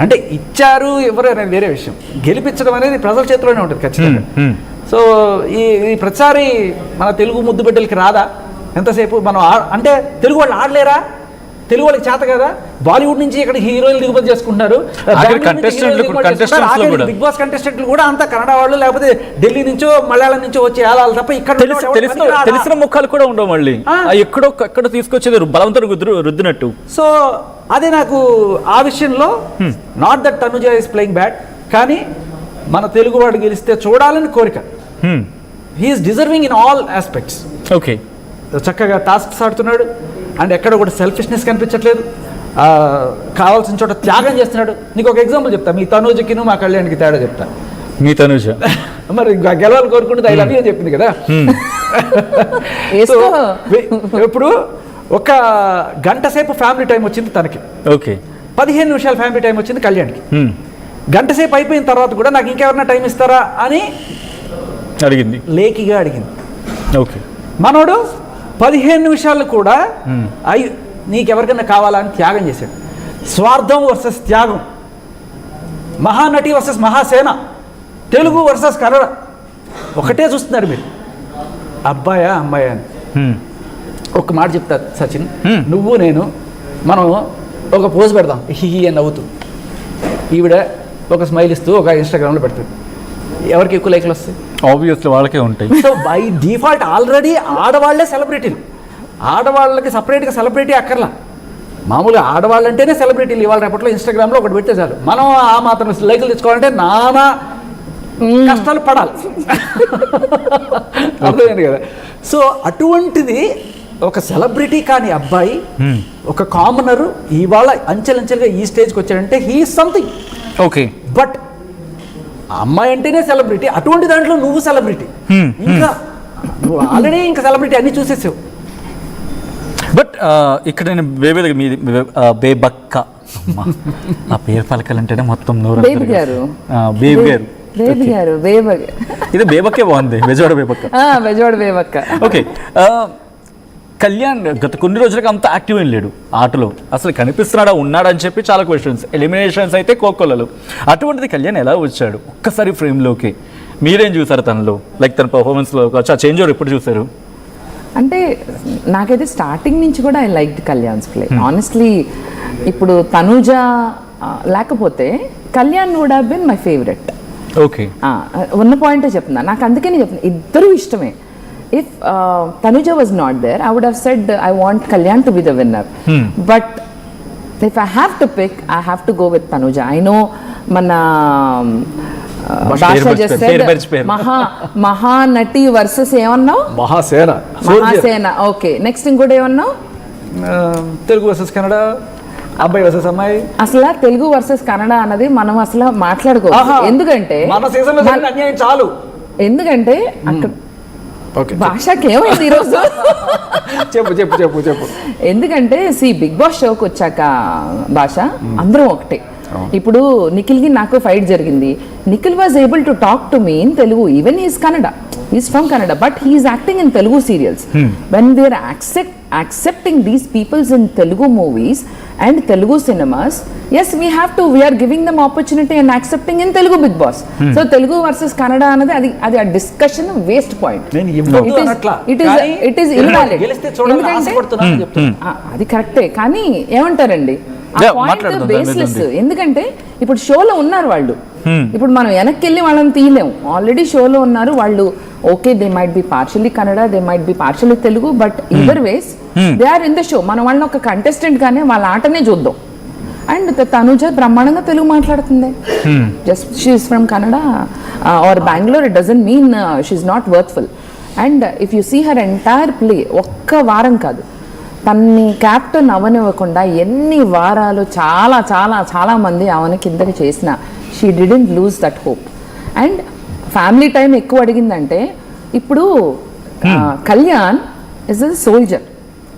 అంటే ఇచ్చారు ఎవరు అనేది వేరే విషయం, గెలిపించడం అనేది ప్రజల చేతిలోనే ఉంటుంది ఖచ్చితంగా. సో ఈ ప్రతిసారి మన తెలుగు ముద్దు బిడ్డలకి రాదా ఎంతసేపు మనం అంటే తెలుగు వాళ్ళు ఆడలేరా, తెలుగు వాళ్ళకి చేత కదా, బాలీవుడ్ నుంచి ఇక్కడ హీరోయిన్లు దిగుమతి చేసుకుంటున్నారు, బిగ్ బాస్ కంటెస్టెంట్లు కూడా అంతా కన్నడ వాళ్ళు లేకపోతే ఢిల్లీ నుంచో మలయాళం నుంచో వచ్చి ఆలాలి తప్ప ఇక్కడ తెలిసిన ముఖాలు కూడా ఉండవు, మళ్ళీ ఎక్కడో తీసుకొచ్చేది బలవంతం రుద్దినట్టు. సో అదే నాకు ఆ విషయంలో not that Tanuja is playing bad, కానీ మన తెలుగు వాడు గెలిస్తే చూడాలని కోరిక. He's deserving in all aspects. Okay, చక్కగా టాస్క్స్ ఆడుతున్నాడు అండ్ ఎక్కడ కూడా సెల్ఫిష్నెస్ కనిపించట్లేదు, కావాల్సిన చోట త్యాగం చేస్తున్నాడు. నీకు ఒక ఎగ్జాంపుల్ చెప్తా, మీ తనూజకిను మా కళ్యాణ్కి తేడా చెప్తా. మీ తనూజ మరి గెలవాలి కోరుకుంటుంది ఐ లవ్ యూ అని చెప్పింది కదా. ఇప్పుడు ఒక గంట సేపు ఫ్యామిలీ టైం వచ్చింది తనకి, ఓకే 15 నిమిషాలు ఫ్యామిలీ టైం వచ్చింది కళ్యాణ్కి. గంట సేపు అయిపోయిన తర్వాత కూడా నాకు ఇంకెవరన్నా టైం ఇస్తారా అని అడిగింది, లేకిగా అడిగింది. ఓకే, మనోడు 15 నిమిషాలు కూడా నీకెవరికైనా కావాలా అని త్యాగం చేశాడు. స్వార్థం వర్సెస్ త్యాగం, మహానటి వర్సెస్ మహాసేన, తెలుగు వర్సెస్ కన్నడ ఒకటే చూస్తున్నారు మీరు, అబ్బాయా అమ్మాయా అని. ఒక మాట చెప్తా సచిన్, నువ్వు నేను మనం ఒక పోజ్ పెడదాం హీ అని నవ్వుతూ, ఈవిడ ఒక స్మైల్ ఇస్తూ ఒక ఇన్స్టాగ్రామ్లో పెడుతుంది, ఎవరికి ఎక్కువ లైక్లు వస్తాయి? ఆబ్వియస్లీ వాళ్ళకే ఉంటాయి. సో బై డిఫాల్ట్ ఆల్రెడీ ఆడవాళ్లే సెలబ్రిటీలు, ఆడవాళ్ళకి సపరేట్గా సెలబ్రిటీ అక్కర్లా, మామూలుగా ఆడవాళ్ళు అంటేనే సెలబ్రిటీలు. ఇవాళ రేపట్లో ఇన్స్టాగ్రామ్లో ఒకటి పెడితే చాలు, మనం ఆ మాత్రం లైకులు తెచ్చుకోవాలంటే నానా కష్టాలు పడాలి. అర్థమైంది కదా. సో అటువంటిది ఒక సెలబ్రిటీ కాని అబ్బాయి, ఒక కామనరు ఇవాళ అంచెలంచెలుగా ఈ స్టేజ్కి వచ్చాడంటే he is something. Okay, but అమ్మాయి అంటేనే సెలబ్రిటీ, అటువంటి దాంట్లో నువ్వు సెలబ్రిటీ, ఇంకా నువ్వు ఆల్రెడీ ఇంకా సెలబ్రిటీ అన్ని చూసేసావు. బట్ ఇక్కడ నేను బేబక్క ఆ పేరు పలకాలంటేనే మొత్తం నోరు. బేబీ గారు ఇది బేబక్కే బాగుంది, బెజవాడ బేబక్క. బెజవాడ బేబక్క. ఓకే, కళ్యాణ్ గత కొన్ని రోజులుగా అంత యాక్టివ్ ఏం లేడు ఆటలో, అసలు కనిపిస్తున్నాడా ఉన్నాడా అని చెప్పి చాలా క్వశ్చన్స్, ఎలిమినేషన్స్ అయితే కోకొల్లలు. అటువంటిది కళ్యాణ్ ఎలా వచ్చాడు ఒక్కసారి ఫ్రేమ్లోకి? మీరేం చూసారు తనలో, లైక్ తన పర్ఫార్మెన్స్లో చేంజ్ ఓవర్ ఎప్పుడు చూసారు? అంటే నాకైతే స్టార్టింగ్ నుంచి కూడా I like Kalyan's play honestly. ఇప్పుడు తనూజ లేకపోతే Kalyan would have been my favourite. Okay, ఉన్న పాయింటే చెప్తున్నా, నాకు అందుకని చెప్తున్నా ఇద్దరు ఇష్టమే. If Tanuja was not there, I would have said I want Kalyan to be the winner. But if I have to pick, I have to go with Tanuja. I know mana Basha just said Mahanati versus ఏమన్నావు? Mahasena. Okay, next ఇంకోటి ఏమన్నావు? Telugu versus Kannada, అబ్బాయి versus అమ్మాయి. అసలు Telugu versus Kannada అన్నది మనం అసలు మాట్లాడుకోవచ్చు, ఎందుకంటే మన సీజన్లో అన్యాయం చాలు. ఎందుకంటే అక్కడ భాషకి ఏమైంది ఈరోజు? చెప్పు. ఎందుకంటే బిగ్ బాస్ షోకి వచ్చాక భాష అందరం ఒకటే. ఇప్పుడు నిఖిల్కి నాకు ఫైట్ జరిగింది, Nikhil was able to talk to me in Telugu, even he's Kannada, he's from Kannada, but he's acting in Telugu serials. When we are accepting these peoples in Telugu movies and Telugu cinemas, yes, we are giving them opportunity and accepting in Telugu Big Boss. So Telugu versus Kannada anadi adi a discussion waste point. It is invalid. అది కరెక్టే, కానీ ఏమంటారండి baseless. ఎందుకంటే ఇప్పుడు షోలో ఉన్నారు వాళ్ళు, ఇప్పుడు మనం వెనక్కి వెళ్ళి వాళ్ళని తీయలేము, ఆల్రెడీ షోలో ఉన్నారు వాళ్ళు. Okay, they might be partially Kannada, they might be partially Telugu, but either ways they are in the show. మనం వాళ్ళని ఒక కంటెస్టెంట్ గానే వాళ్ళ ఆటనే చూద్దాం. అండ్ తనుజ బ్రహ్మాండంగా తెలుగు మాట్లాడుతుంది, just she's from Kannada or Bengaluru, it doesn't mean she's not worthful. And if you see her entire play, ఒక్క వారం కాదు, తన్ని క్యాప్టెన్ అవనివ్వకుండా ఎన్ని వారాలు చాలా చాలా చాలా మంది అవని కిందకి చేసిన, she didn't lose that hope. And family time ఎక్కువ అడిగిందంటే, ఇప్పుడు కళ్యాణ్ ఇస్ అ సోల్జర్,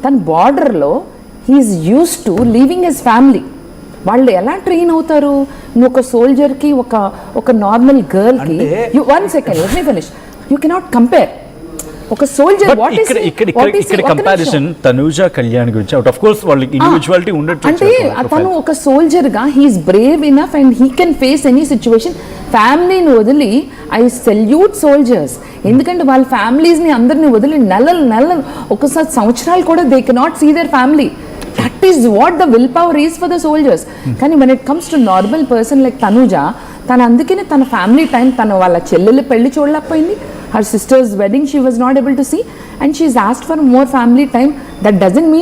తన బార్డర్లో he's used to leaving his family. వాళ్ళు ఎలా ట్రైన్ అవుతారు? నువ్వు ఒక సోల్జర్కి ఒక నార్మల్ గర్ల్కి, one second let me finish, you cannot compare. ఒక సోల్జర్ But ఇక్కడ కంపారిజన్ తనూజ కళ్యాణ్ గురించి అవుట్ ఆఫ్ కోర్స్ వాళ్ళకి ఇండివిజువాలిటీ ఉండొచ్చు. అంటే అతను ఒక సోల్జర్ గా he's brave enough and he can face any situation. ఫ్యామిలీని వదిలి ఐ సెల్యూట్ సోల్జర్స్, ఎందుకంటే వాళ్ళ ఫ్యామిలీస్ని అందరిని వదిలి నెలలు ఒకసారి సంవత్సరాలు కూడా they cannot see their family. That is what the will power is for the soldiers. కానీ when it comes to normal person like Tanuja, తను అందుకనే తన ఫ్యామిలీ టైం, తన వాళ్ళ చెల్లెలు పెళ్లి చూడలేకపోయింది, her sister's wedding she was not able to see, and she's asked for more family time. That doesn't mean